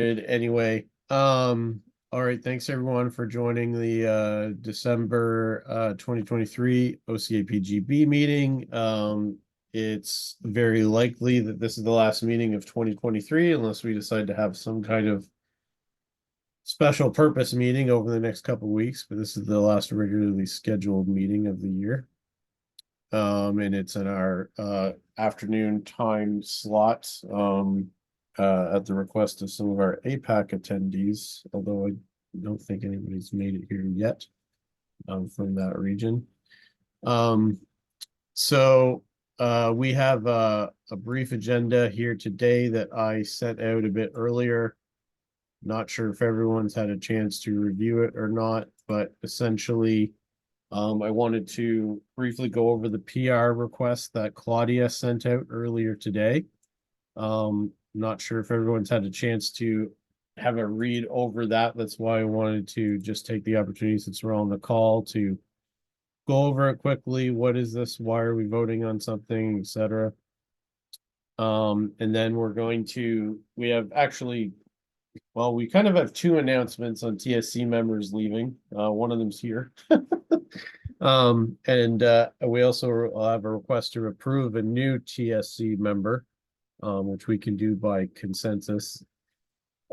Good. Anyway, all right, thanks everyone for joining the December 2023 OCA PGB meeting. It's very likely that this is the last meeting of 2023 unless we decide to have some kind of special purpose meeting over the next couple of weeks, but this is the last regularly scheduled meeting of the year. And it's in our afternoon time slot. At the request of some of our APAC attendees, although I don't think anybody's made it here yet from that region. So we have a brief agenda here today that I sent out a bit earlier. Not sure if everyone's had a chance to review it or not, but essentially, I wanted to briefly go over the PR request that Claudia sent out earlier today. Not sure if everyone's had a chance to have a read over that. That's why I wanted to just take the opportunity since we're on the call to go over it quickly. What is this? Why are we voting on something, etc. And then we have actually, well, we kind of have two announcements on TSC members leaving. One of them's here. And we also have a request to approve a new TSC member. Which we can do by consensus.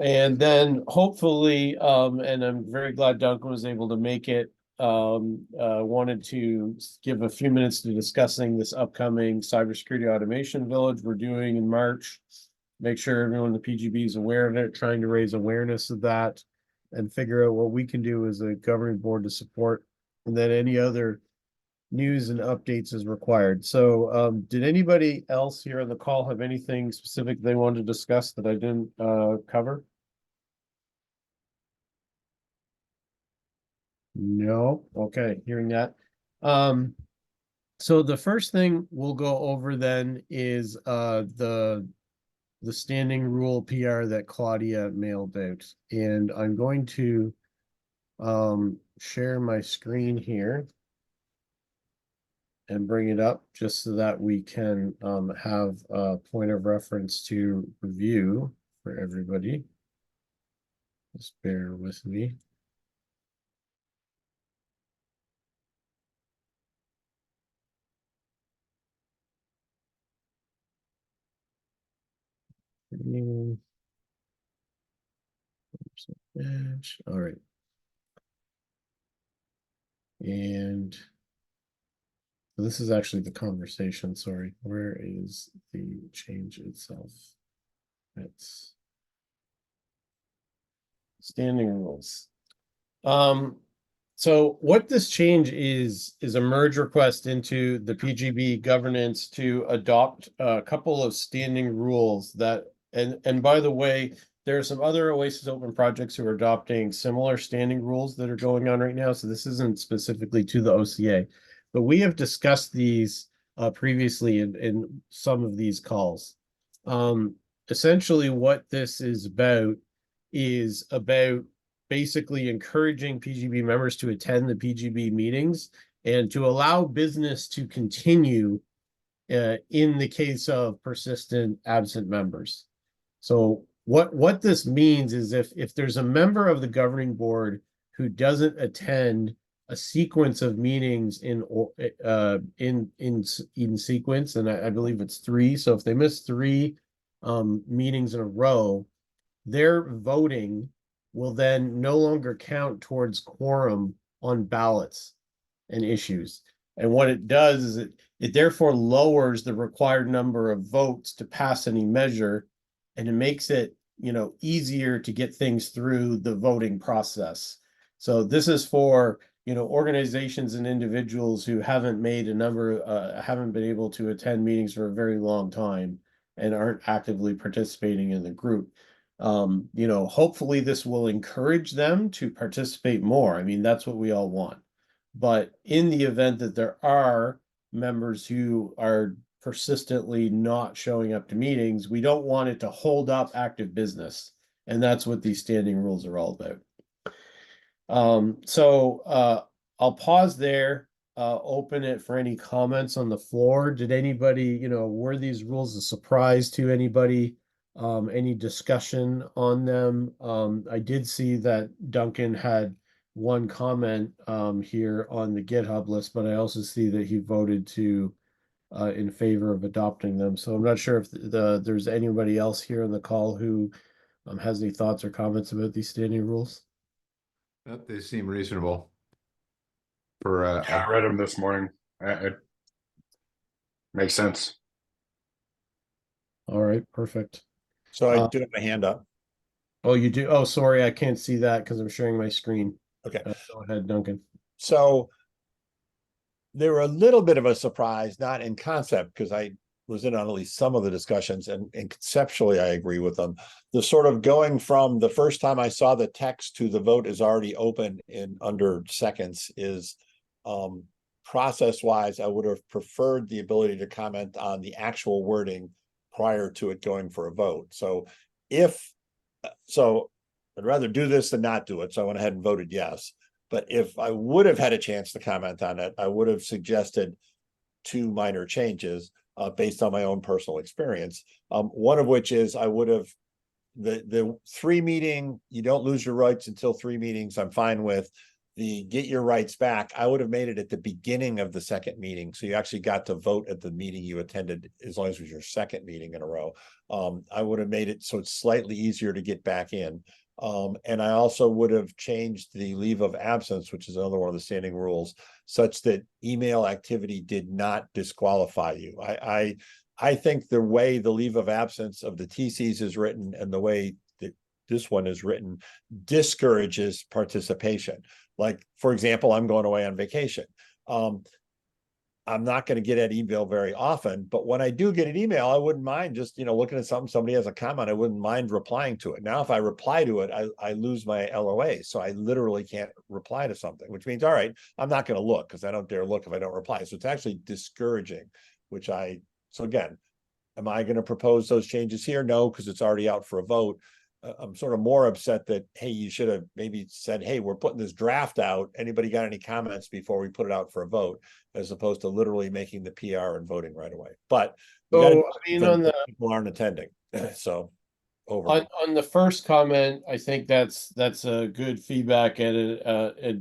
And then hopefully, and I'm very glad Duncan was able to make it, wanted to give a few minutes to discussing this upcoming cybersecurity automation village we're doing in March. Make sure everyone in the PGB is aware of it, trying to raise awareness of that and figure out what we can do as a governing board to support, and then any other news and updates as required. So did anybody else here on the call have anything specific they wanted to discuss that I didn't cover? No. Okay, hearing that. So the first thing we'll go over then is the standing rule PR that Claudia mailed out. And I'm going to share my screen here and bring it up just so that we can have a point of reference to review for everybody. Just bear with me. All right. And this is actually the conversation, sorry. Where is the change itself? It's standing rules. So what this change is a merge request into the PGB governance to adopt a couple of standing rules that, and by the way, there are some other Oasis Open projects who are adopting similar standing rules that are going on right now. So this isn't specifically to the OCA, but we have discussed these previously in some of these calls. Essentially what this is about basically encouraging PGB members to attend the PGB meetings and to allow business to continue in the case of persistent absent members. So what this means is if there's a member of the governing board who doesn't attend a sequence of meetings in sequence, and I believe it's 3. So if they miss 3 meetings in a row, their voting will then no longer count towards quorum on ballots and issues. And what it does is it therefore lowers the required number of votes to pass any measure, and it makes it, easier to get things through the voting process. So this is for, organizations and individuals who haven't been able to attend meetings for a very long time and aren't actively participating in the group. Hopefully this will encourage them to participate more. I mean, that's what we all want. But in the event that there are members who are persistently not showing up to meetings, we don't want it to hold up active business. And that's what these standing rules are all about. I'll pause there, open it for any comments on the floor. Did anybody, were these rules a surprise to anybody? Any discussion on them? I did see that Duncan had one comment here on the GitHub list, but I also see that he voted to in favor of adopting them. So I'm not sure if there's anybody else here on the call who has any thoughts or comments about these standing rules. They seem reasonable for Yeah, I read them this morning. It makes sense. All right, perfect. So I do have my hand up. Oh, you do? Oh, sorry, I can't see that because I'm sharing my screen. Okay. Go ahead, Duncan. So they were a little bit of a surprise, not in concept, because I was in on at least some of the discussions, and conceptually I agree with them. The sort of going from the first time I saw the text to the vote is already open in under seconds is process-wise, I would have preferred the ability to comment on the actual wording prior to it going for a vote. So I'd rather do this than not do it. So I went ahead and voted yes. But if I would have had a chance to comment on it, I would have suggested 2 minor changes based on my own personal experience. One of which is I would have the 3 meeting, you don't lose your rights until 3 meetings. I'm fine with the get your rights back. I would have made it at the beginning of the second meeting. So you actually got to vote at the meeting you attended, as long as it was your second meeting in a row. I would have made it so it's slightly easier to get back in. And I also would have changed the leave of absence, which is another one of the standing rules, such that email activity did not disqualify you. I think the way the leave of absence of the TCs is written and the way that this one is written discourages participation. Like, for example, I'm going away on vacation. I'm not going to get at email very often, but when I do get an email, I wouldn't mind just, looking at something, somebody has a comment, I wouldn't mind replying to it. Now, if I reply to it, I lose my LOA. So I literally can't reply to something, which means, all right, I'm not going to look because I don't dare look if I don't reply. So it's actually discouraging, so again, am I going to propose those changes here? No, because it's already out for a vote. I'm sort of more upset that, hey, you should have maybe said, hey, we're putting this draft out. Anybody got any comments before we put it out for a vote, as opposed to literally making the PR and voting right away. But people aren't attending. So over. On the first comment, I think that's a good feedback and a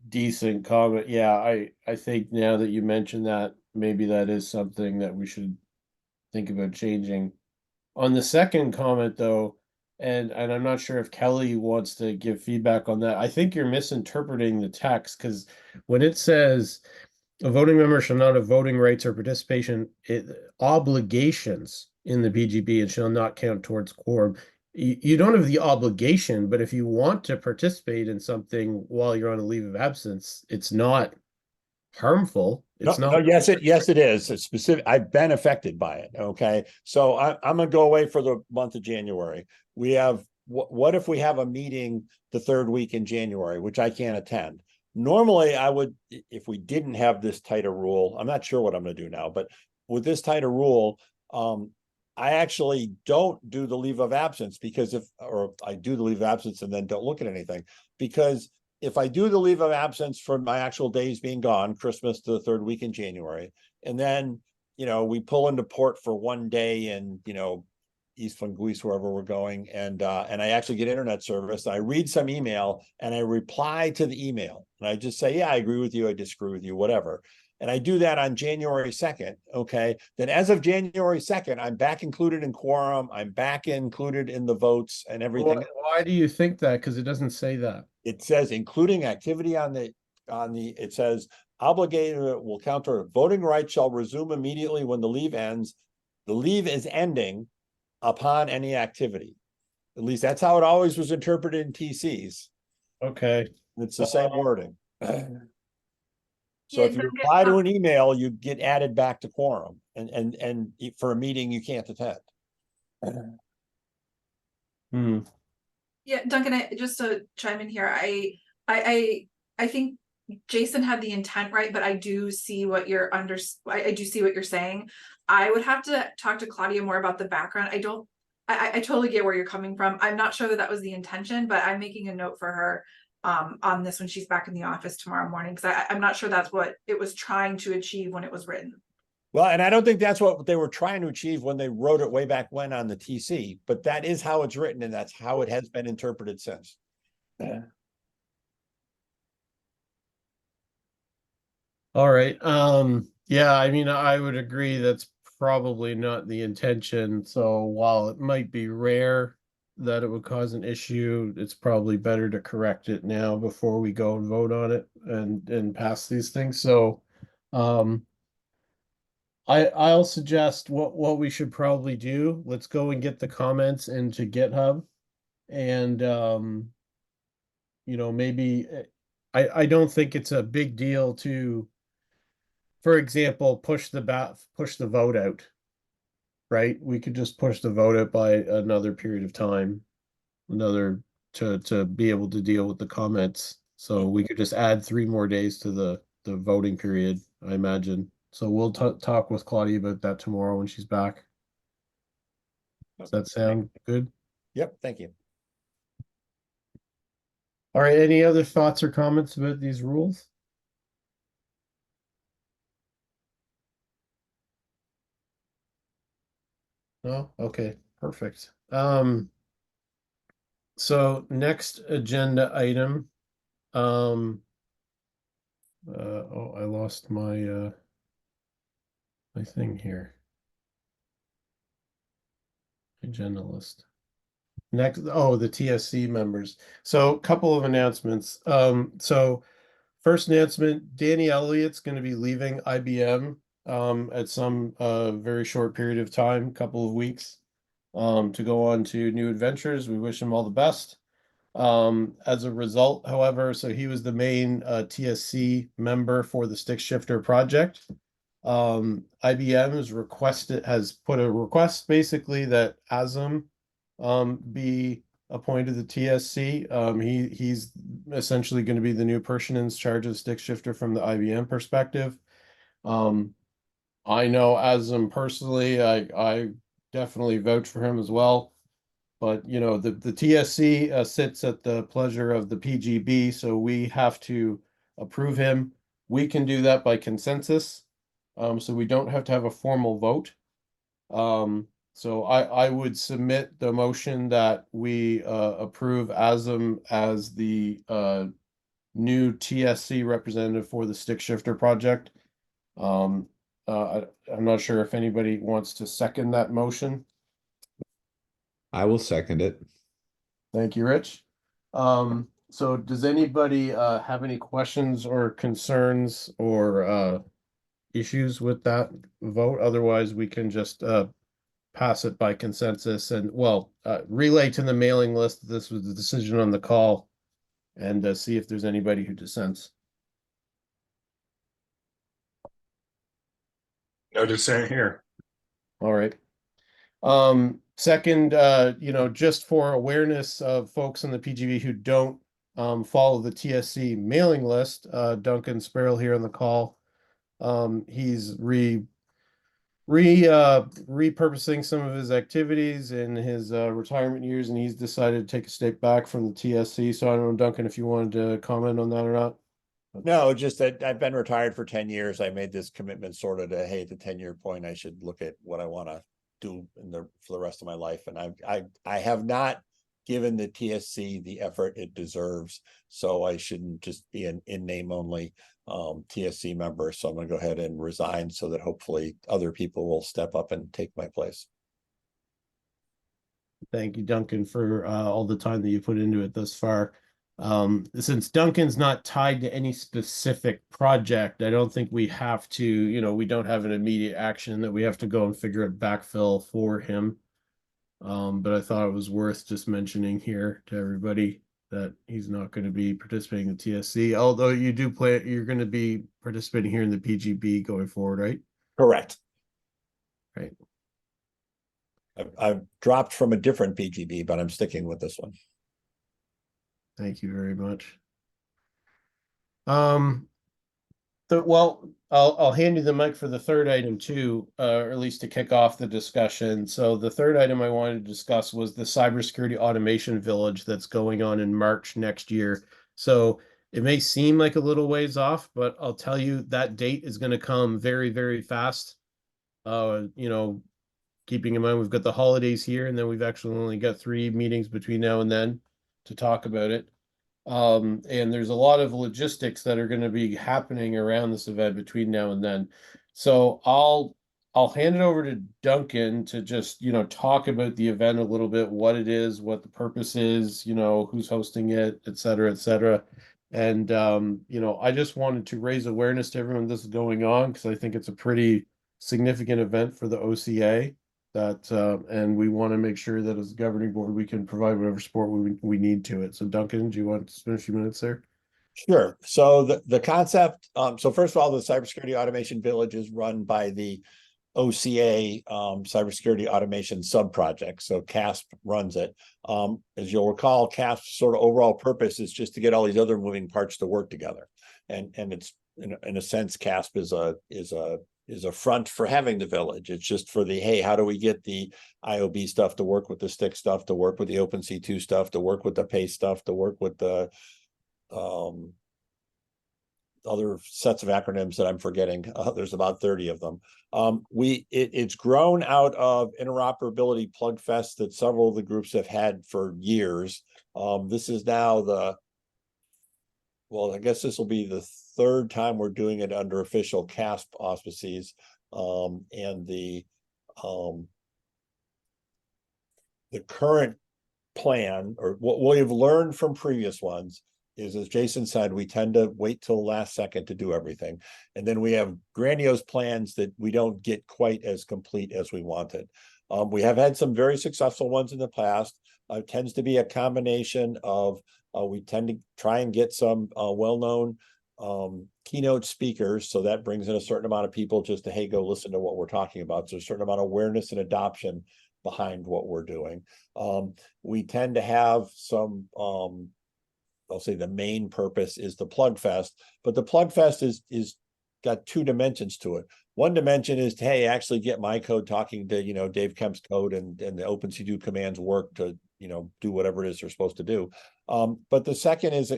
decent comment. Yeah, I think now that you mentioned that, maybe that is something that we should think about changing. On the second comment, though, and I'm not sure if Kelly wants to give feedback on that. I think you're misinterpreting the text, because when it says a voting member shall not have voting rights or participation obligations in the BGB and shall not count towards quorum. You don't have the obligation, but if you want to participate in something while you're on a leave of absence, it's not harmful. It's not. Yes, it is. It's specific. I've been affected by it. Okay. So I'm going to go away for the month of January. We have, what if we have a meeting the 3rd week in January, which I can't attend? Normally I would, if we didn't have this tighter rule, I'm not sure what I'm going to do now, but with this tighter rule, I actually don't do the leave of absence or I do the leave of absence and then don't look at anything, because if I do the leave of absence for my actual days being gone, Christmas to the 3rd week in January, and then, we pull into port for 1 day and, East Funguis, wherever we're going, and I actually get internet service, I read some email and I reply to the email and I just say, yeah, I agree with you, I disagree with you, whatever. And I do that on January 2nd. Okay. Then as of January 2nd, I'm back included in quorum. I'm back included in the votes and everything. Why do you think that? Because it doesn't say that. It says including activity it says obligated will counter voting rights shall resume immediately when the leave ends. The leave is ending upon any activity. At least that's how it always was interpreted in TCs. Okay. It's the same wording. So if you reply to an email, you get added back to quorum, and for a meeting you can't attend. Yeah, Duncan, just to chime in here, I think Jason had the intent right, but I do see what you're I do see what you're saying. I would have to talk to Claudia more about the background. I totally get where you're coming from. I'm not sure that was the intention, but I'm making a note for her on this when she's back in the office tomorrow morning, because I'm not sure that's what it was trying to achieve when it was written. Well, and I don't think that's what they were trying to achieve when they wrote it way back when on the TC, but that is how it's written and that's how it has been interpreted since. All right, yeah, I mean, I would agree that's probably not the intention, so while it might be rare that it would cause an issue, it's probably better to correct it now before we go and vote on it and pass these things, so I'll suggest what we should probably do. Let's go and get the comments into GitHub and maybe I don't think it's a big deal to, for example, push the vote out, right? We could just push the vote out by another period of time, another to be able to deal with the comments. So we could just add 3 more days to the voting period, I imagine. So we'll talk with Claudia about that tomorrow when she's back. Does that sound good? Yep, thank you. All right, any other thoughts or comments about these rules? No? Okay, perfect. So next agenda item, oh, I lost my my thing here. Agenda list. Next, oh, the TSC members. So a couple of announcements. So first announcement, Danny Elliott's going to be leaving IBM at some very short period of time, couple of weeks, to go on to new adventures. We wish him all the best. As a result, however, so he was the main TSC member for the stick shifter project. IBM has put a request basically that Azam be appointed the TSC. He's essentially going to be the new person in charge of stick shifter from the IBM perspective. I know Azam personally, I definitely vouch for him as well. But the TSC sits at the pleasure of the PGB, so we have to approve him. We can do that by consensus, so we don't have to have a formal vote. So I would submit the motion that we approve Azam as the new TSC representative for the stick shifter project. I'm not sure if anybody wants to second that motion. I will second it. Thank you, Rich. So does anybody have any questions or concerns or issues with that vote? Otherwise, we can just pass it by consensus and relay to the mailing list. This was the decision on the call and see if there's anybody who dissents. No dissent here. All right. Second, just for awareness of folks in the PGV who don't follow the TSC mailing list, Duncan Sparrow here on the call. He's repurposing some of his activities in his retirement years, and he's decided to take a step back from the TSC. So I don't know, Duncan, if you wanted to comment on that or not. No, just that I've been retired for 10 years. I made this commitment sort of to, hey, at the 10-year point, I should look at what I want to do for the rest of my life. And I have not given the TSC the effort it deserves. So I shouldn't just be an in name only TSC member. So I'm going to go ahead and resign so that hopefully other people will step up and take my place. Thank you, Duncan, for all the time that you put into it thus far. Since Duncan's not tied to any specific project, I don't think we have to, we don't have an immediate action that we have to go and figure out backfill for him. But I thought it was worth just mentioning here to everybody that he's not going to be participating in the TSC, although you're going to be participating here in the PGB going forward, right? Correct. Right. I've dropped from a different PGB, but I'm sticking with this one. Thank you very much. I'll hand you the mic for the third item too, or at least to kick off the discussion. So the third item I wanted to discuss was the cybersecurity automation village that's going on in March next year. So it may seem like a little ways off, but I'll tell you that date is going to come very, very fast. You know, keeping in mind we've got the holidays here, and then we've actually only got 3 meetings between now and then to talk about it. And there's a lot of logistics that are going to be happening around this event between now and then. So I'll hand it over to Duncan to just, talk about the event a little bit, what it is, what the purpose is, who's hosting it, et cetera, et cetera. And I just wanted to raise awareness to everyone this is going on because I think it's a pretty significant event for the OCA that and we want to make sure that as a governing board we can provide whatever support we need to it. So Duncan, do you want to spend a few minutes there? Sure. So the concept, so first of all, the Cybersecurity Automation Village is run by the OCA Cybersecurity Automation Sub-Project. So CASP runs it. As you'll recall, CASP's sort of overall purpose is just to get all these other moving parts to work together. And it's in a sense, CASP is a front for having the village. It's just for the, hey, how do we get the IOB stuff to work with the stick stuff, to work with the OpenC2 stuff, to work with the PACE stuff, to work with the other sets of acronyms that I'm forgetting. There's about 30 of them. It's grown out of interoperability plug fest that several of the groups have had for years. This is now I guess this will be the 3rd time we're doing it under official CASP auspices. And the current plan, or what we have learned from previous ones, is, as Jason said, we tend to wait till the last second to do everything. And then we have grandiose plans that we don't get quite as complete as we wanted. We have had some very successful ones in the past. It tends to be a combination of, we tend to try and get some well-known keynote speakers. So that brings in a certain amount of people just to, hey, go listen to what we're talking about. So a certain amount of awareness and adoption behind what we're doing. We tend to have some, I'll say the main purpose is the Plug Fest, but the Plug Fest is got 2 dimensions to it. One dimension is to, hey, actually get my code talking to, Dave Kemp's code and the OpenC2 commands work to, do whatever it is they're supposed to do. But the second is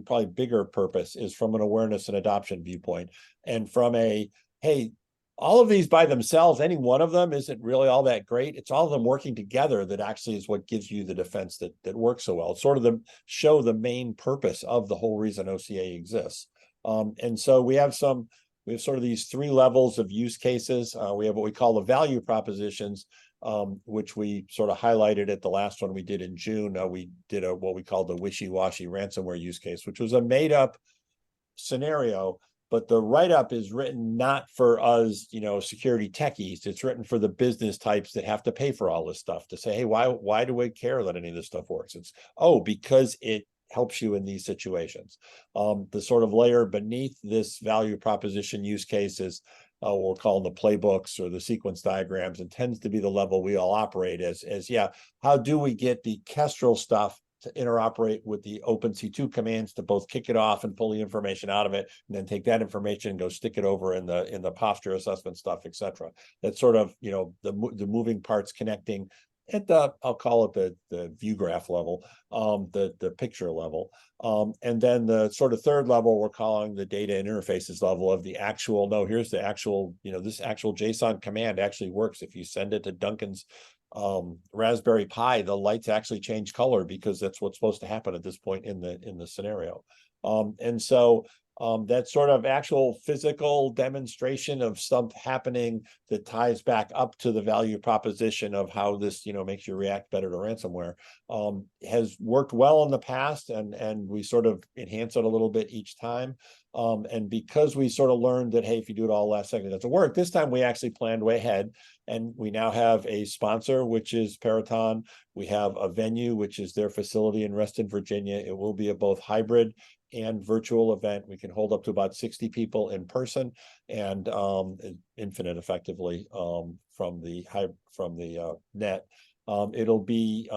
probably bigger purpose is from an awareness and adoption viewpoint, and from a, hey, all of these by themselves, any one of them isn't really all that great. It's all of them working together that actually is what gives you the defense that works so well. It's sort of show the main purpose of the whole reason OCA exists. And so we have sort of these 3 levels of use cases. We have what we call the value propositions, which we sort of highlighted at the last one we did in June. We did what we called the wishy-washy ransomware use case, which was a made-up scenario. But the write-up is written not for us, security techies. It's written for the business types that have to pay for all this stuff, to say, hey, why do we care that any of this stuff works? It's, because it helps you in these situations. The sort of layer beneath this value proposition use case is what we're calling the playbooks or the sequence diagrams, and tends to be the level we all operate as how do we get the Kestrel stuff to interoperate with the OpenC2 commands to both kick it off and pull the information out of it, and then take that information and go stick it over in the posture assessment stuff, etc. That's sort of, the moving parts connecting at I'll call it the view graph level, the picture level. And then the sort of 3rd level we're calling the data and interfaces level of the actual, here's the actual, this actual JSON command actually works. If you send it to Duncan's Raspberry Pi, the lights actually change color because that's what's supposed to happen at this point in the scenario. And so that sort of actual physical demonstration of stuff happening that ties back up to the value proposition of how this, makes you react better to ransomware, has worked well in the past, and we sort of enhance it a little bit each time. And because we sort of learned that, hey, if you do it all last second, it doesn't work. This time we actually planned way ahead, and we now have a sponsor, which is Peraton. We have a venue, which is their facility in Reston, Virginia. It will be a both hybrid and virtual event. We can hold up to about 60 people in person, and infinite effectively from the net. It'll be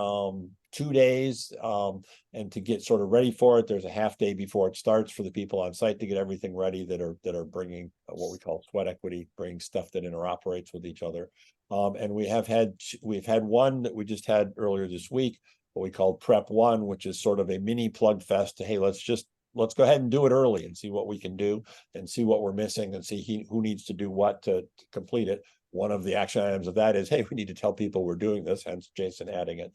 2 days, and to get sort of ready for it, there's a half day before it starts for the people on site to get everything ready that are bringing what we call sweat equity, bringing stuff that interoperates with each other. And we've had one that we just had earlier this week, what we called Prep 1, which is sort of a mini plug fest to, hey, let's go ahead and do it early and see what we can do and see what we're missing and see who needs to do what to complete it. one of the action items of that is, hey, we need to tell people we're doing this, hence Jason adding it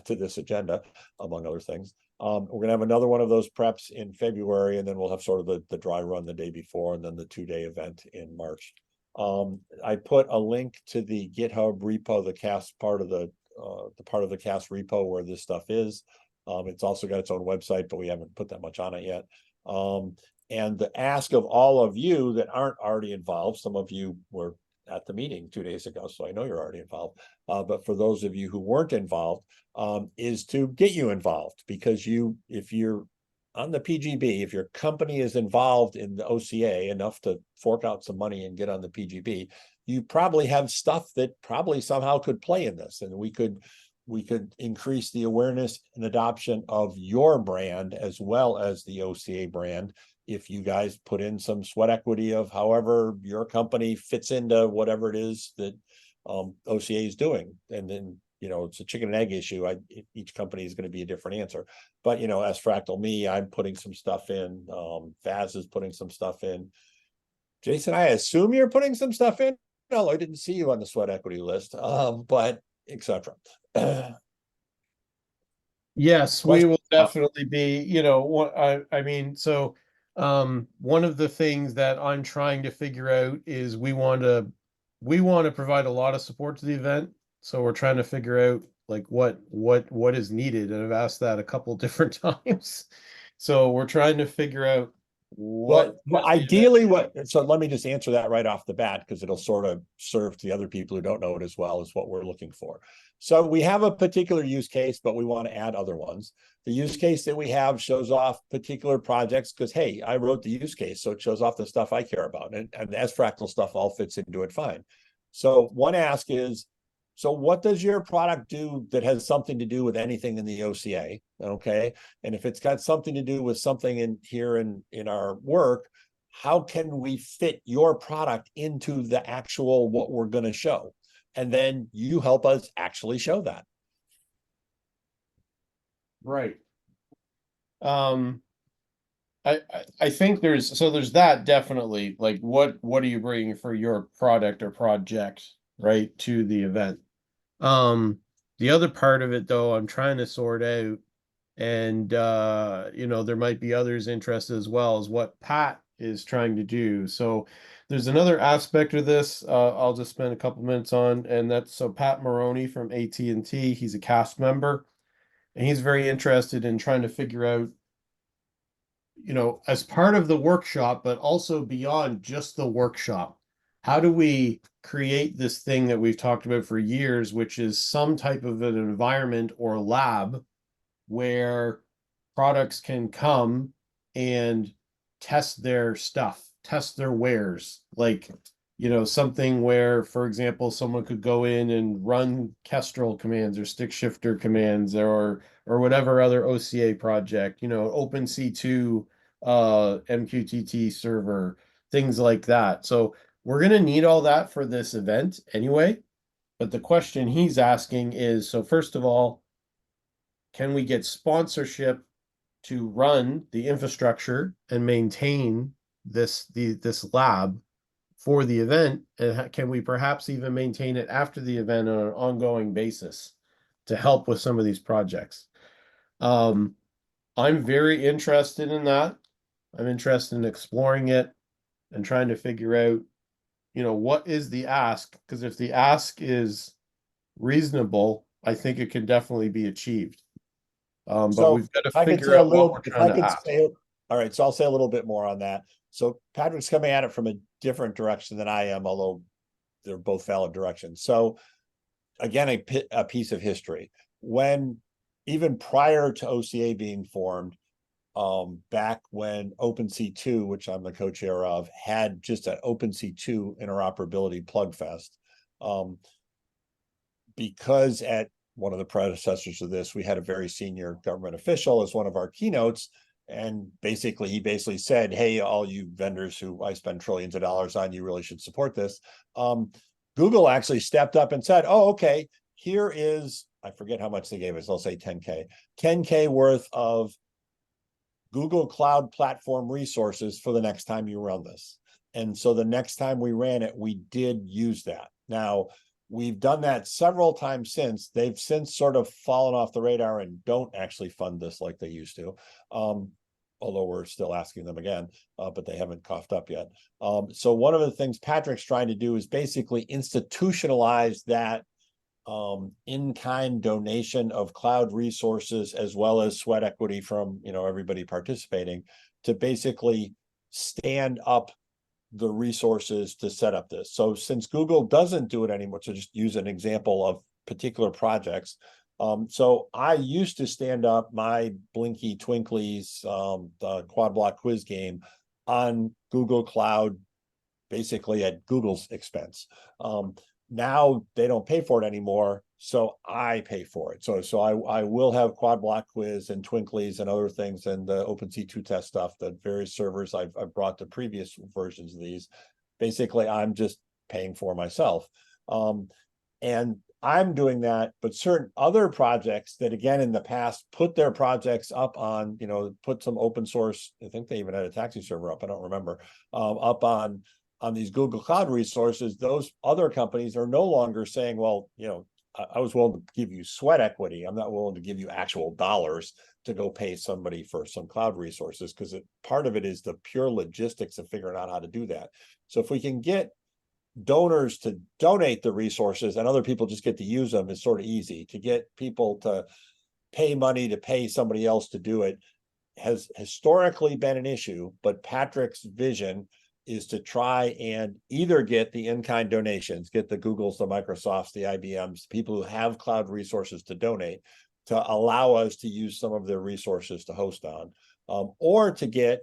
to this agenda, among other things. We're going to have another one of those preps in February, and then we'll have sort of the dry run the day before, and then the 2-day event in March. I put a link to the GitHub repo, the CAST part of the CAST repo where this stuff is. It's also got its own website, but we haven't put that much on it yet. And the ask of all of you that aren't already involved, some of you were at the meeting 2 days ago, so I know you're already involved. But for those of you who weren't involved, is to get you involved, because if you're on the PGB, if your company is involved in the OCA enough to fork out some money and get on the PGB, you probably have stuff that probably somehow could play in this, and we could increase the awareness and adoption of your brand as well as the OCA brand if you guys put in some sweat equity of however your company fits into whatever it is that OCA is doing. And then, it's a chicken and egg issue. Each company is going to be a different answer. But, as Fractal Me, I'm putting some stuff in. Vaz is putting some stuff in. Jason, I assume you're putting some stuff in. No, I didn't see you on the sweat equity list, but etc. Yes, we will definitely be, I mean, so one of the things that I'm trying to figure out is we want to provide a lot of support to the event. So we're trying to figure out like what is needed. And I've asked that a couple different times. So we're trying to figure out well, ideally so let me just answer that right off the bat, because it'll sort of serve the other people who don't know it as well as what we're looking for. So we have a particular use case, but we want to add other ones. The use case that we have shows off particular projects because, hey, I wrote the use case, so it shows off the stuff I care about. And as Fractal stuff all fits into it fine. So one ask is, so what does your product do that has something to do with anything in the OCA? Okay. And if it's got something to do with something in here in our work, how can we fit your product into the actual what we're going to show? And then you help us actually show that. Right. I think there's that definitely, like what are you bringing for your product or project, right, to the event? The other part of it though, I'm trying to sort out, and there might be others interested as well, is what Pat is trying to do. So there's another aspect of this I'll just spend a couple minutes on, and that's Pat Maroney from AT&T. He's a cast member, and he's very interested in trying to figure out, as part of the workshop, but also beyond just the workshop, how do we create this thing that we've talked about for years, which is some type of an environment or lab where products can come and test their stuff, test their wares, like, something where, for example, someone could go in and run Kestrel commands or stick shifter commands or whatever other OCA project, OpenC2, MQTT server, things like that. So we're going to need all that for this event anyway. But the question he's asking is, so first of all, can we get sponsorship to run the infrastructure and maintain this lab for the event? And can we perhaps even maintain it after the event on an ongoing basis to help with some of these projects? I'm very interested in that. I'm interested in exploring it and trying to figure out, what is the ask? Because if the ask is reasonable, I think it can definitely be achieved. But we've got to figure out what we're trying to ask. All right, so I'll say a little bit more on that. So Patrick's coming at it from a different direction than I am, although they're both valid directions. So again, a piece of history. When even prior to OCA being formed, back when OpenC2, which I'm the co-chair of, had just an OpenC2 interoperability plug fest, because at one of the predecessors of this, we had a very senior government official as one of our keynotes. And he basically said, hey, all you vendors who I spend trillions of dollars on, you really should support this. Google actually stepped up and said, oh, okay, here is, I forget how much they gave us, I'll say 10K worth of Google Cloud Platform resources for the next time you run this. And so the next time we ran it, we did use that. Now, we've done that several times since. They've since sort of fallen off the radar and don't actually fund this like they used to. Although we're still asking them again, but they haven't coughed up yet. So one of the things Patrick's trying to do is basically institutionalize that in-kind donation of cloud resources as well as sweat equity from, you know, everybody participating to basically stand up the resources to set up this. So since Google doesn't do it anymore, to just use an example of particular projects. So I used to stand up my Blinky Twinklies, the quad block quiz game on Google Cloud, basically at Google's expense. Now they don't pay for it anymore, so I pay for it. So I will have quad block quiz and Twinklies and other things and the OpenC2 test stuff that various servers I've brought to previous versions of these. Basically, I'm just paying for myself. And I'm doing that, but certain other projects that, again, in the past put their projects up on, you know, put some open source, I think they even had a taxi server up, I don't remember, up on these Google Cloud resources. Those other companies are no longer saying, well, you know, I was willing to give you sweat equity. I'm not willing to give you actual dollars to go pay somebody for some cloud resources, because part of it is the pure logistics of figuring out how to do that. So if we can get donors to donate the resources and other people just get to use them, is sort of easy. To get people to pay money to pay somebody else to do it has historically been an issue, but Patrick's vision is to try and either get the in-kind donations, get the Googles, the Microsofts, the IBMs, people who have cloud resources to donate, to allow us to use some of their resources to host on, or to get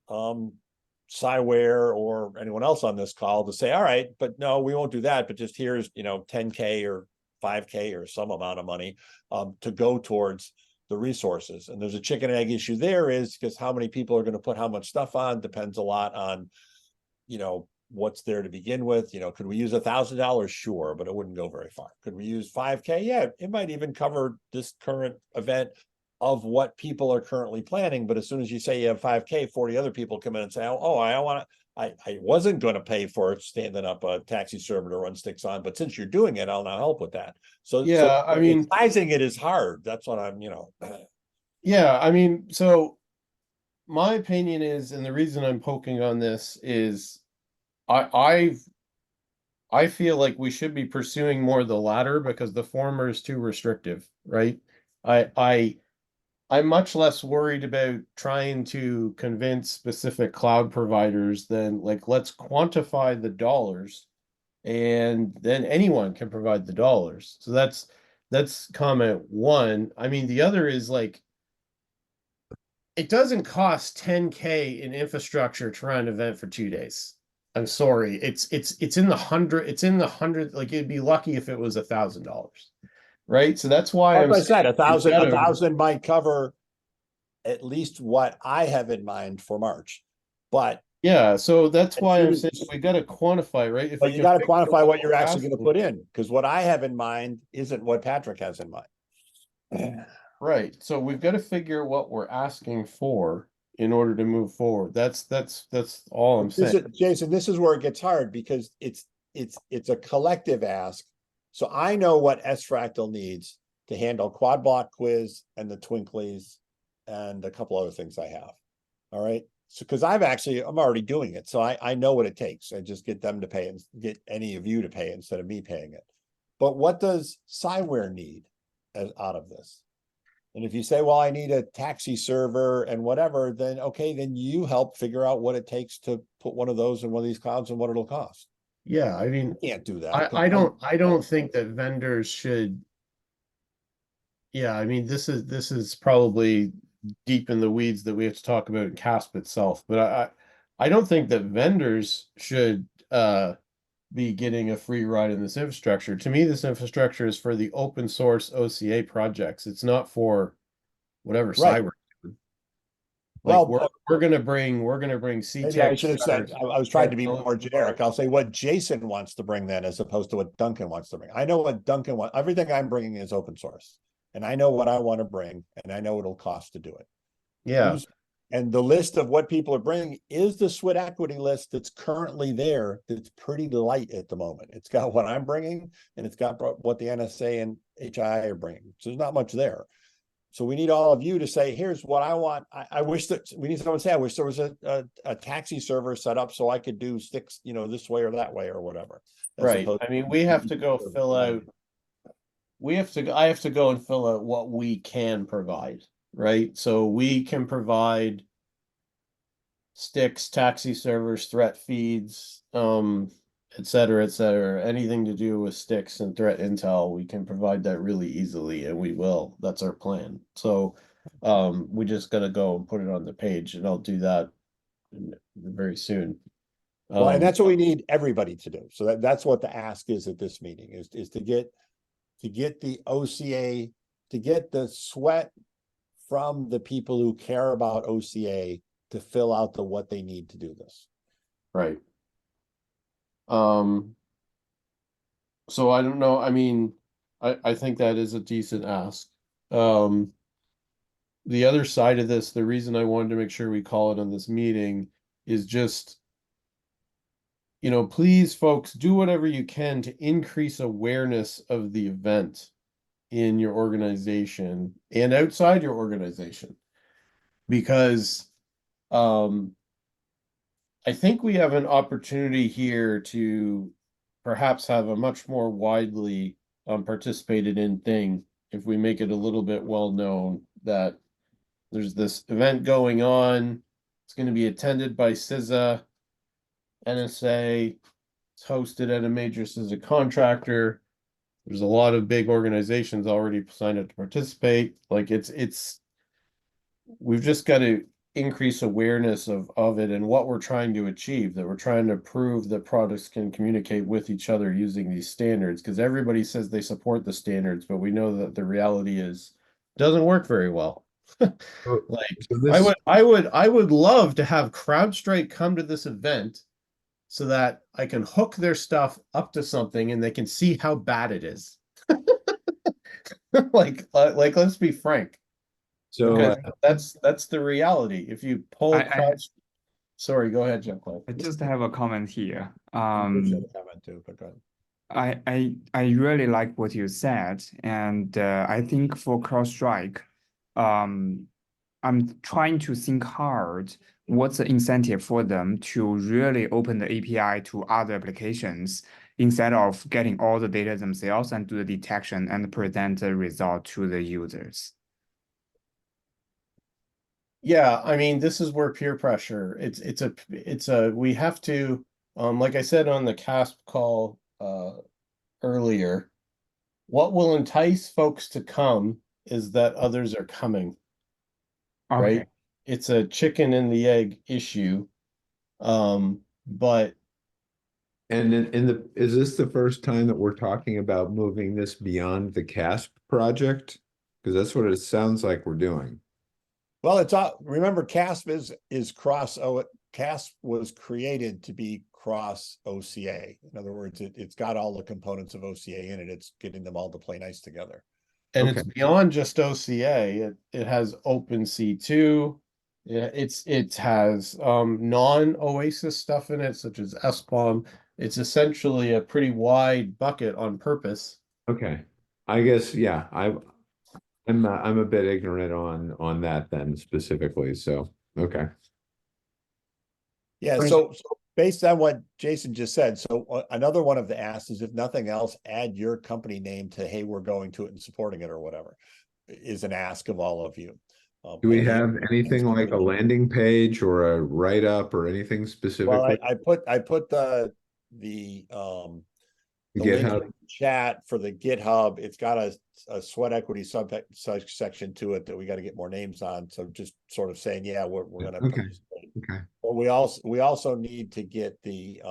Cyware or anyone else on this call to say, all right, but no, we won't do that, but just here's, you know, 10K or 5K or some amount of money to go towards the resources. And there's a chicken and egg issue there, is because how many people are going to put how much stuff on depends a lot on, you know, what's there to begin with. You know, could we use $1,000? Sure, but it wouldn't go very far. Could we use 5K? Yeah, it might even cover this current event of what people are currently planning. But as soon as you say you have 5K, 40 other people come in and say, oh, I want to, I wasn't going to pay for standing up a taxi server to run sticks on, but since you're doing it, I'll now help with that. So Yeah, I mean, sizing it is hard. That's what I'm, you know. yeah, I mean, so my opinion is, and the reason I'm poking on this is I feel like we should be pursuing more the latter, because the former is too restrictive, right? I'm much less worried about trying to convince specific cloud providers than, like, let's quantify the dollars and then anyone can provide the dollars. So that's comment one. I mean, the other is, like, it doesn't cost 10K in infrastructure to run an event for 2 days. I'm sorry. It's in the hundred, like, it'd be lucky if it was $1,000. Right. So that's why As I'm I said, saying we've got to- 1,000 might cover at least what I have in mind for March. But Yeah, so that's why I'm saying shouldn't- we got to quantify, right? If but we you can got to figure out quantify what you're we're actually going to asking- put in, because what I have in mind isn't what Patrick has in mind. Right. So we've got to figure what we're asking for in order to move forward. That's all I'm saying. Jason, this is where it gets hard, because it's a collective ask. So I know what S-Fractal needs to handle quad block quiz and the Twinklies and a couple other things I have. All right. So because I'm already doing it. So I know what it takes. I just get them to pay and get any of you to pay instead of me paying it. But what does Cyware need out of this? And if you say, well, I need a taxi server and whatever, then okay, then you help figure out what it takes to put one of those in one of these clouds and what it'll cost. Yeah, I mean, You can't do that. I don't think that vendors should. Yeah, I mean, this is probably deep in the weeds that we have to talk about in CASP itself, but I don't think that vendors should be getting a free ride in this infrastructure. To me, this infrastructure is for the open source OCA projects. It's not for whatever Right. cyber. Well, Like we're gonna bring maybe I should have said, CTEX. I was trying to be more generic. I'll say what Jason wants to bring then, as opposed to what Duncan wants to bring. I know what Duncan wants. Everything I'm bringing is open source, and I know what I want to bring, and I know it'll cost to do it. Yeah. And the list of what people are bringing is the sweat equity list that's currently there. That's pretty light at the moment. It's got what I'm bringing, and it's got what the NSA and HII are bringing. So there's not much there. So we need all of you to say, here's what I want. I wish that we need someone to say, I wish there was a taxi server set up so I could do sticks, this way or that way or whatever. As Right. opposed I mean, to- we have to go fill out. I have to go and fill out what we can provide, right? So we can provide sticks, taxi servers, threat feeds, et cetera, anything to do with sticks and threat intel, we can provide that really easily, and we will. That's our plan. So we just gotta go and put it on the page, and I'll do that very soon. Well, and that's what we need everybody to do. So that's what the ask is at this meeting is to get the OCA, to get the sweat from the people who care about OCA to fill out what they need to do this. Right. So I don't know. I mean, I think that is a decent ask. The other side of this, the reason I wanted to make sure we call it on this meeting is just, please, folks, do whatever you can to increase awareness of the event in your organization and outside your organization. Because I think we have an opportunity here to perhaps have a much more widely participated in thing if we make it a little bit well known that there's this event going on. It's going to be attended by CISA, NSA. It's hosted at a major CISA contractor. There's a lot of big organizations already signed up to participate. Like we've just got to increase awareness of it and what we're trying to achieve, that we're trying to prove that products can communicate with each other using these standards, because everybody says they support the standards, but we know that the reality is it doesn't work very well. Like So this, I would love to have CrowdStrike come to this event so that I can hook their stuff up to something and they can see how bad it is. Like let's be frank. so Because that's the reality. If you pull sorry, go ahead, Jeff. I just have a comment here. Bruce had a comment too, but go ahead. I really like what you said, and I think for CrowdStrike, I'm trying to think hard what's the incentive for them to really open the API to other applications instead of getting all the data themselves and do the detection and present the result to the users. Yeah, I mean, this is where peer pressure, we have to, like I said on the CASP call earlier, what will entice folks to come is that others are coming, right? Okay. It's a chicken and the egg issue. But and is this the first time that we're talking about moving this beyond the CASP project? Because that's what it sounds like we're doing. Well, remember CASP is cross. CASP was created to be cross OCA. In other words, it's got all the components of OCA in it. It's getting them all to play nice together. and Okay. it's beyond just OCA. It has OpenC2. It has non-OASIS stuff in it, such as SBOM. It's essentially a pretty wide bucket on purpose. Okay. I guess, yeah, I'm a bit ignorant on that then specifically. So, okay. Yeah. So based on what Jason just said, so another one of the asks is, if nothing else, add your company name to, hey, we're going to it and supporting it or whatever, is an ask of all of you. Do we have anything like a landing page or a write-up or anything specifically? Well, I put the link GitHub? in the chat for the GitHub. It's got a sweat equity section to it that we got to get more names on. So just sort of saying, yeah, we're going to Okay. participate. Okay. But we also need to get the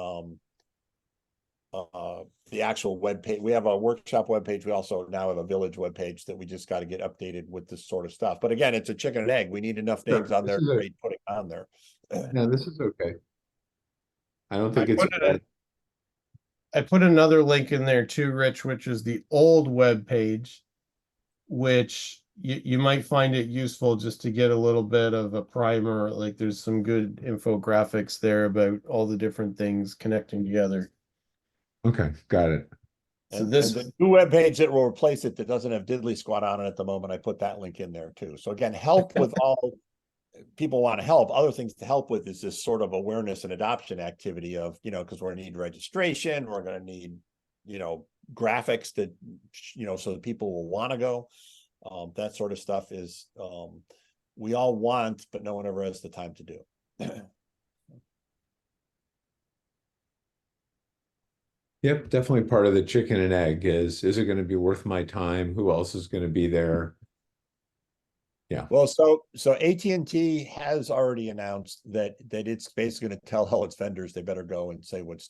actual web page. We have a workshop web page. We also now have a village web page that we just got to get updated with this sort of stuff. But again, it's a chicken and egg. We need enough Sure. names on there This is to a- rate putting on there. No, this is okay. I don't think I it's put I put another link in there too, Rich, which is the old web page, which you might find it useful just to get a little bit of a primer. Like there's some good infographics there about all the different things connecting together. Okay, got it. So And this, the new webpage that will replace it that doesn't have diddly squat on it at the moment, I put that link in there too. So again, help with all people want to help. Other things to help with is this sort of awareness and adoption activity of, because we're going to need registration, we're going to need, graphics that, so that people will want to go. That sort of stuff is we all want, but no one ever has the time to do. Yep, definitely part of the chicken and egg is it going to be worth my time? Who else is going to be there? Yeah. Well, so AT&T has already announced that it's basically going to tell all its vendors they better go and say what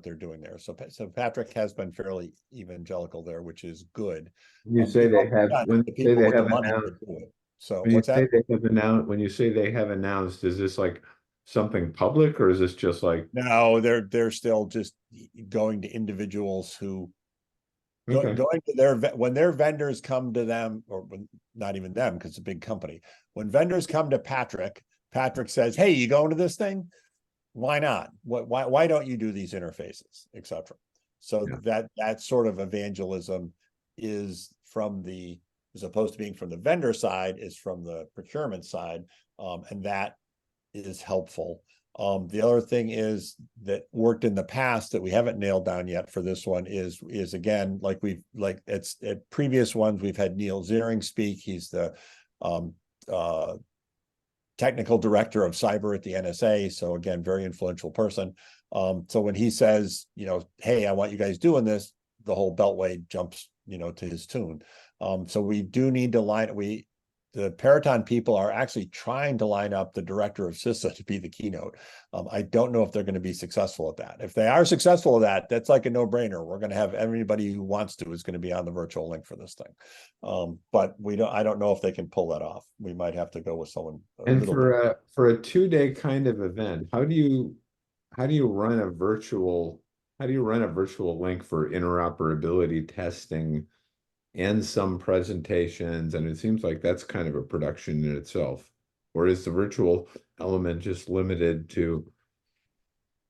they're doing there. So Patrick has been fairly evangelical there, which is good. You say they have when The you say people they with the have money to announced do it. So when you what's say that? they have announced when you say they have announced, is this like something public or is this just like No, they're still just going to individuals who okay. going to when their vendors come to them, or when, not even them because it's a big company. When vendors come to Patrick says, "Hey, you going to this thing? Why not? Why don't you do these interfaces, etc." So Yeah. that sort of evangelism is as opposed to being from the vendor side, is from the procurement side, and that is helpful. The other thing is that worked in the past that we haven't nailed down yet for this one is again, like it's at previous ones, we've had Neil Ziering speak. He's the technical director of cyber at the NSA. So again, very influential person. So when he says, hey, I want you guys doing this, the whole Beltway jumps, to his tune. So we do need to the Peraton people are actually trying to line up the director of CISA to be the keynote. I don't know if they're going to be successful at that. If they are successful at that, that's like a no-brainer. We're going to have everybody who wants to is going to be on the virtual link for this thing. But I don't know if they can pull that off. We might have to go with someone And for a 2-day kind of event, how do you run a virtual link for interoperability testing and some presentations? And it seems like that's kind of a production in itself. Or is the virtual element just limited to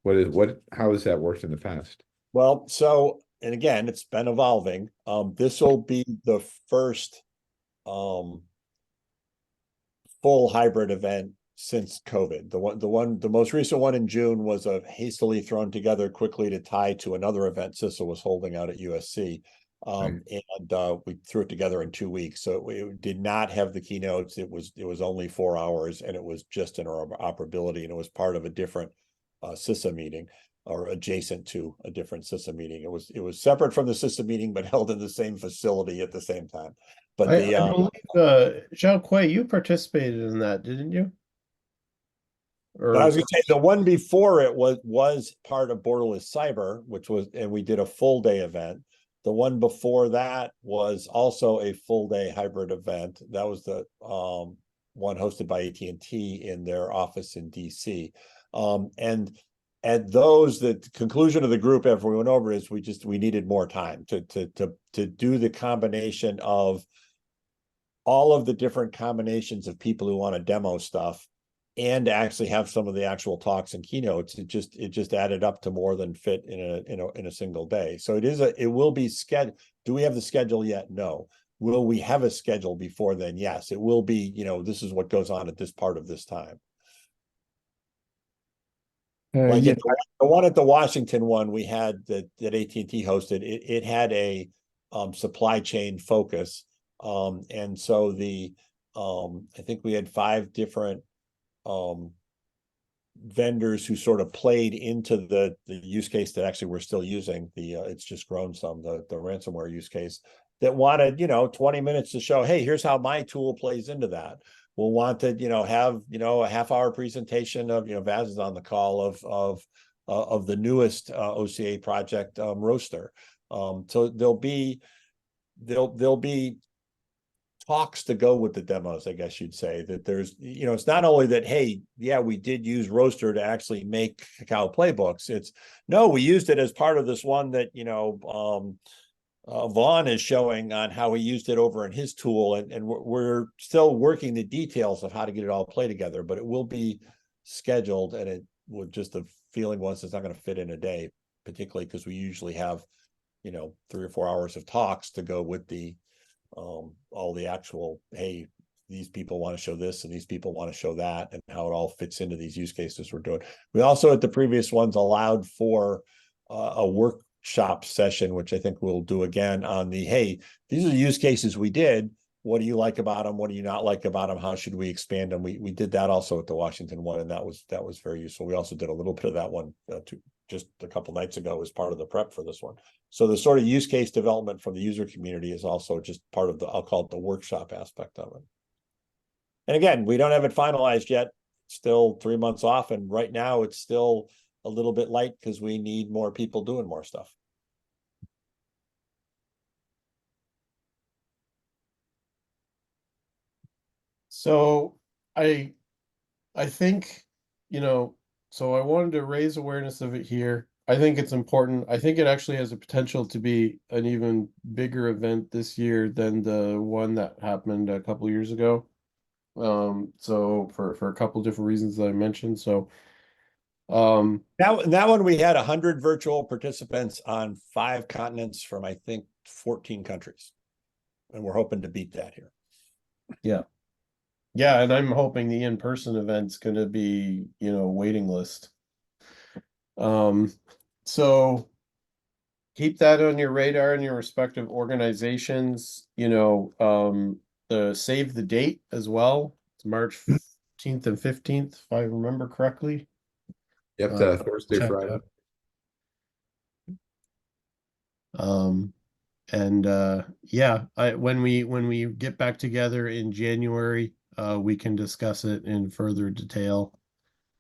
how has that worked in the past? Well, so, and again, it's been evolving. This will be the first full hybrid event since COVID. The most recent one in June was a hastily thrown together quickly to tie to another event CISA was holding out at USC. And we threw it together in 2 weeks. So it did not have the keynotes. It was only 4 hours, and it was just interoperability, and it was part of a different CISA meeting, or adjacent to a different CISA meeting. It was separate from the CISA meeting, but held in the same facility at the same time. But I believe Zhao Kuei, you participated in that, didn't you? But I was going to say the one before it was part of Borderless Cyber, and we did a full day event. The one before that was also a full day hybrid event. That was the one hosted by AT&T in their office in DC. And at those, the conclusion of the group after we went over is we needed more time to do the combination of all of the different combinations of people who want to demo stuff and actually have some of the actual talks and keynotes. It just added up to more than fit in a single day. So it will be scheduled. Do we have the schedule yet? No. Will we have a schedule before then? Yes. It will be, this is what goes on at this part of this time. Like Yeah. the one at the Washington one we had that AT&T hosted, it had a supply chain focus. And so I think we had 5 different vendors who sort of played into the use case that actually we're still using. It's just grown some, the ransomware use case, that wanted 20 minutes to show, hey, here's how my tool plays into that. We'll want to have a half-hour presentation of Vaz is on the call of the newest OCA project, Roaster. So there'll be talks to go with the demos, I guess you'd say, that there's, it's not only that, hey, yeah, we did use Roaster to actually make cacao playbooks. It's no, we used it as part of this one that, Vaughn is showing on how he used it over in his tool, and we're still working the details of how to get it all play together, but it will be scheduled, and it would just the feeling was it's not going to fit in a day, particularly because we usually have, 3 or 4 hours of talks to go with the all the actual, hey, these people want to show this and these people want to show that, and how it all fits into these use cases we're doing. We also at the previous ones allowed for a workshop session, which I think we'll do again on the, hey, these are the use cases we did. What do you like about them? What do you not like about them? How should we expand them? We did that also at the Washington one, and that was very useful. We also did a little bit of that one just a couple nights ago as part of the prep for this one. So the sort of use case development from the user community is also just part of the, I'll call it the workshop aspect of it. And again, we don't have it finalized yet. Still 3 months off, and right now it's still a little bit light because we need more people doing more stuff. So I think, so I wanted to raise awareness of it here. I think it's important. I think it actually has the potential to be an even bigger event this year than the one that happened a couple years ago. So for a couple different reasons that I mentioned. So that one we had 100 virtual participants on 5 continents from I think 14 countries, and we're hoping to beat that here. Yeah, and I'm hoping the in-person event's gonna be, waiting list. So keep that on your radar in your respective organizations, the save the date as well. It's March 14th and 15th, if I remember correctly. Yep, Thursday, check Friday. When we get back together in January, we can discuss it in further detail.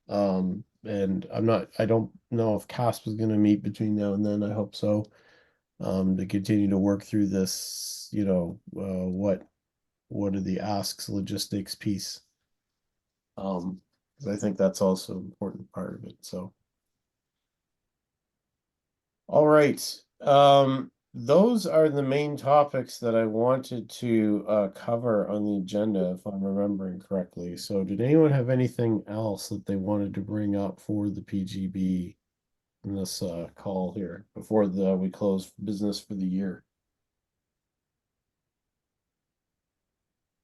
And I don't know if CASP is going to meet between now and then. I hope so. To continue to work through this, what are the asks logistics piece. 'Cause I think that's also an important part of it. So, all right. Those are the main topics that I wanted to cover on the agenda, if I'm remembering correctly. So did anyone have anything else that they wanted to bring up for the PGB in this call here before we close business for the year?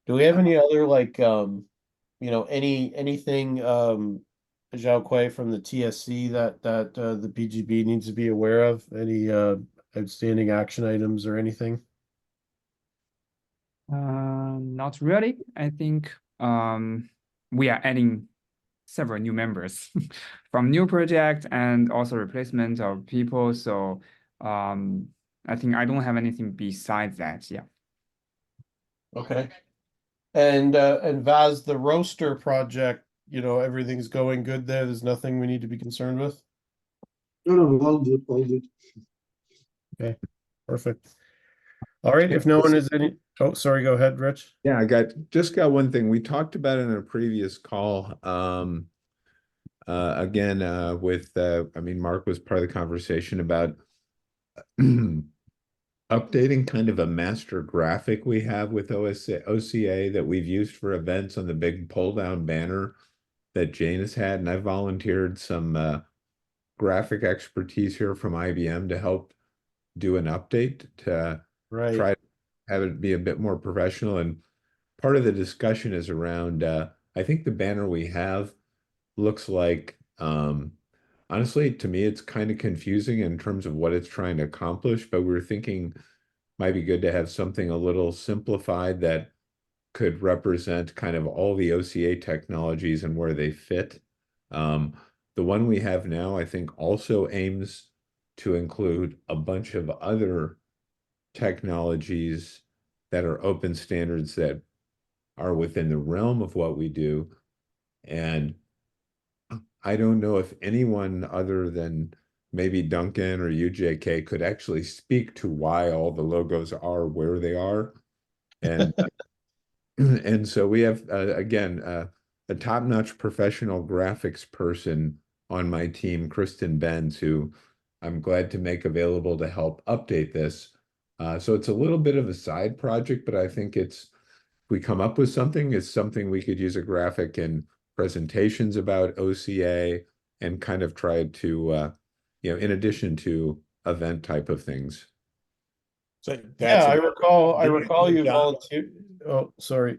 Do we have any other anything Zhao Kuei from the TSC that the PGB needs to be aware of? Any outstanding action items or anything? Not really. I think we are adding several new members from new project and also replacement of people. So I think I don't have anything besides that. Yeah. Okay. And Vaz, the roaster project, everything's going good there. There's nothing we need to be concerned with. No, all good, all good. Okay, perfect. All right, if no one has any, oh, sorry, go ahead, Rich. Yeah, I just got one thing. We talked about it in a previous call. Again, Mark was part of the conversation about updating kind of a master graphic we have with OCA that we've used for events on the big pull-down banner that Jane has had, and I volunteered some graphic expertise here from IBM to help do an update to try to have it be a bit more professional. And part of the discussion is around, I think the banner we have looks like, honestly, to me, it's kind of confusing in terms of what it's trying to accomplish, but we were thinking might be good to have something a little simplified that could represent kind of all the OCA technologies and where they fit. The one we have now, I think, also aims to include a bunch of other technologies that are open standards that are within the realm of what we do. And I don't know if anyone other than maybe Duncan or UJK could actually speak to why all the logos are where they are. And and so we have, again, a top-notch professional graphics person on my team, Kristen Benz, who I'm glad to make available to help update this. So it's a little bit of a side project, but I think if we come up with something, it's something we could use a graphic in presentations about OCA and kind of try to, in addition to event type of things. So Yeah, that's I recall you John. volunteered. Oh, sorry.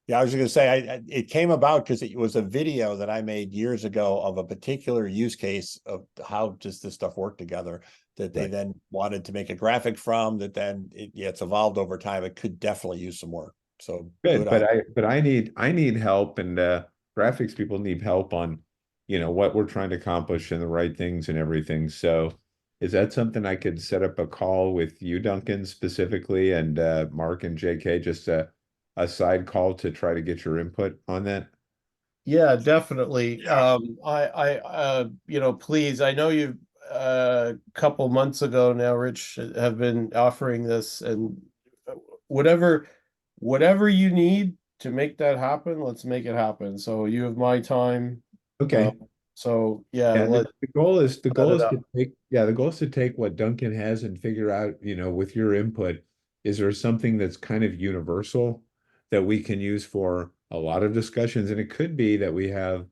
Yeah, I was going to say, it came about because it was a video that I made years ago of a particular use case of how does this stuff work together that they Right. then wanted to make a graphic from that then it's evolved over time. It could definitely use some work. So Good, but idea. I need help, and graphics people need help on, what we're trying to accomplish and the right things and everything. So is that something I could set up a call with you, Duncan, specifically, and Mark and JK, just a side call to try to get your input on that? Yeah, definitely. Yeah. Please, I know you a couple months ago now, Rich, have been offering this, and whatever you need to make that happen, let's make it happen. So you have my time. Okay. So yeah, Yeah, the goal is set it up. the goal is to take what Duncan has and figure out, with your input, is there something that's kind of universal that we can use for a lot of discussions? And it could be that we have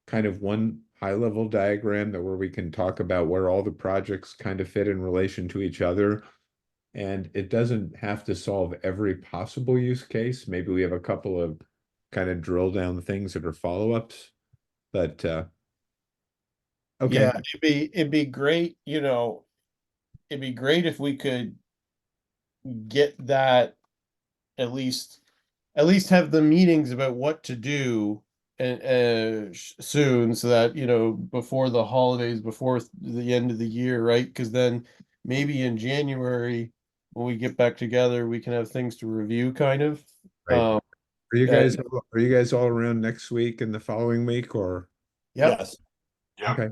kind of one high level diagram that where we can talk about where all the projects kind of fit in relation to each other. And it doesn't have to solve every possible use case. Maybe we have a couple of kind of drill down things that are follow-ups, but okay. Yeah, it'd be great, it'd be great if we could get that at least have the meetings about what to do and soon, so that before the holidays, before the end of the year, right? Because then maybe in January when we get back together, we can have things to review, kind of. Right. Um, Are you and- guys all around next week and the following week, or? Yep. Yes. Yeah. Okay.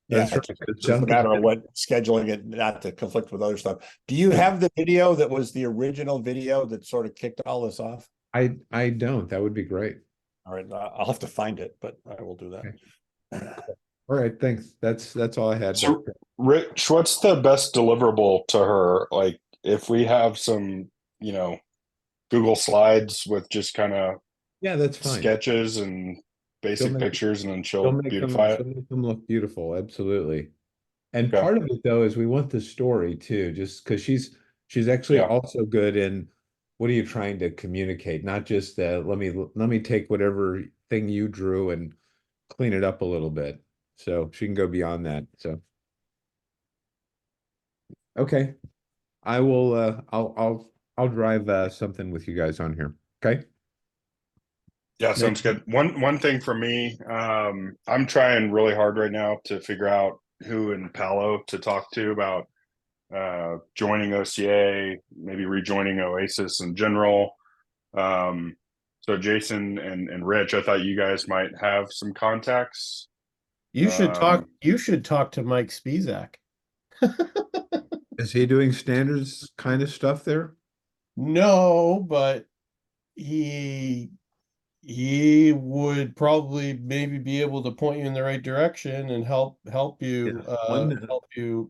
Yeah, That's right. it's It just a sounds matter like- of what scheduling it not to conflict with other stuff. Do you have the video that was the original video that sort of kicked all this off? I don't. That would be great. All right, I'll have to find it, but I will do that. All right, thanks. That's all I had. So, Rich, what's the best deliverable to her? Like, if we have some, Google Slides with just kind of Yeah, that's fine. sketches and basic make- pictures, and then She'll she'll make beautify she'll it. make them look beautiful. Absolutely. And Okay. part of it though is we want the story too, just because she's actually Yeah. also good in what are you trying to communicate? Not just let me take whatever thing you drew and clean it up a little bit. So she can go beyond that. So okay. I will I'll drive something with you guys on here. Okay. Yeah, sounds good. One thing for me, I'm trying really hard right now to figure out who in Palo to talk to about joining OCA, maybe rejoining Oasis in general. So Jason and Rich, I thought you guys might have some contacts. You should talk to Mike Spizak. Is he doing standards kind of stuff there? No, but he would probably maybe be able to point you in the right direction and help you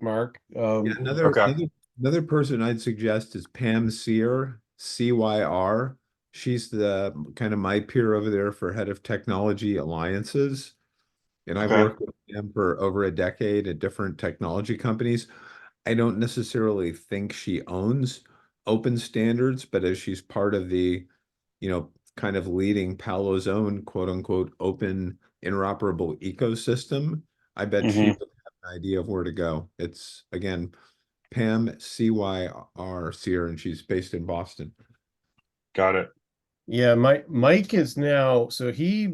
Mark. Yeah, Okay. another person I'd suggest is Pam Cyr, CYR. She's the kind of my peer over there for head of technology alliances. And I've Okay. worked with Pam for over a decade at different technology companies. I don't necessarily think she owns open standards, but as she's part of the, kind of leading Palo's own quote unquote open interoperable ecosystem, I bet she would have an idea of where to go. It's again, Pam CYR Sear, and she's based in Boston. Got it. Yeah, Mike is now, so he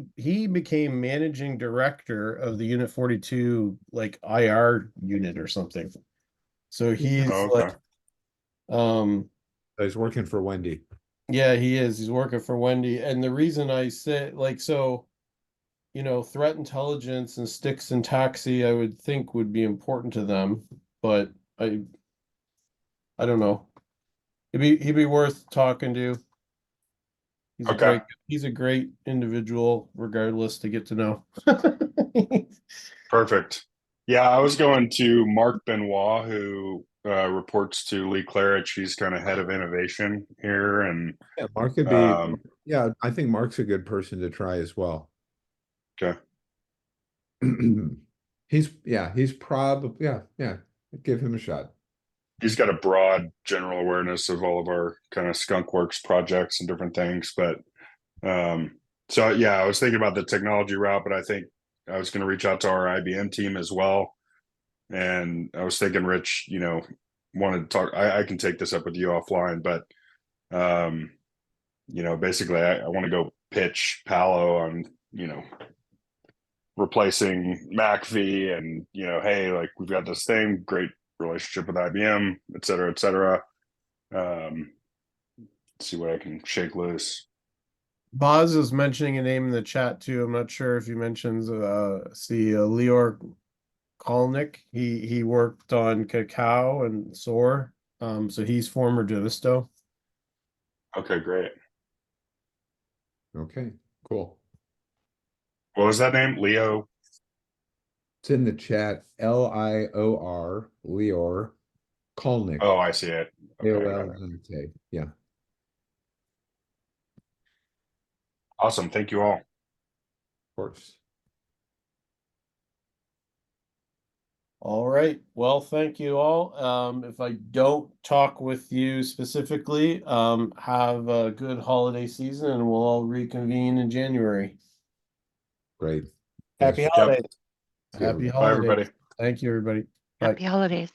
became managing director of the Unit 42 like IR unit or something. So he's Oh, okay. like He's working for Wendy. yeah, he is. He's working for Wendy. And the reason I say like so, threat intelligence and sticks and taxi, I would think would be important to them, but I don't know. He'd be worth talking to. Okay. He's a great individual, regardless, to get to know. Perfect. Yeah, I was going to Mark Benoit, who reports to Lee Claridge. He's kind of head of innovation here, and Yeah, Mark could be, Um, yeah, I think Mark's a good person to try as well. okay. He's probably, yeah, give him a shot. He's got a broad general awareness of all of our kind of skunk works projects and different things. But so yeah, I was thinking about the technology route, but I think I was going to reach out to our IBM team as well. And I was thinking Rich, wanted to talk. I can take this up with you offline, but basically I want to go pitch Palo on, replacing McAfee and, hey, like we've got this thing, great relationship with IBM, et cetera, et cetera. See what I can shake loose. Boz is mentioning a name in the chat too. I'm not sure if he mentions Leor Kalnick. He worked on Cacao and SOAR. So he's former Javisto. Okay, great. Okay, cool. What was that name? Leo? It's in the chat, Lior, Leor Kalnick. Oh, I see it. Okay, I got it. AOLNK, yeah. Awesome. Thank you all. Of course. All right. Well, thank you all. If I don't talk with you specifically, have a good holiday season and we'll all reconvene in January. Great. Happy Yep. holidays. See you, Happy everybody. Bye, holidays. everybody. Thank you, everybody. Bye. Happy holidays.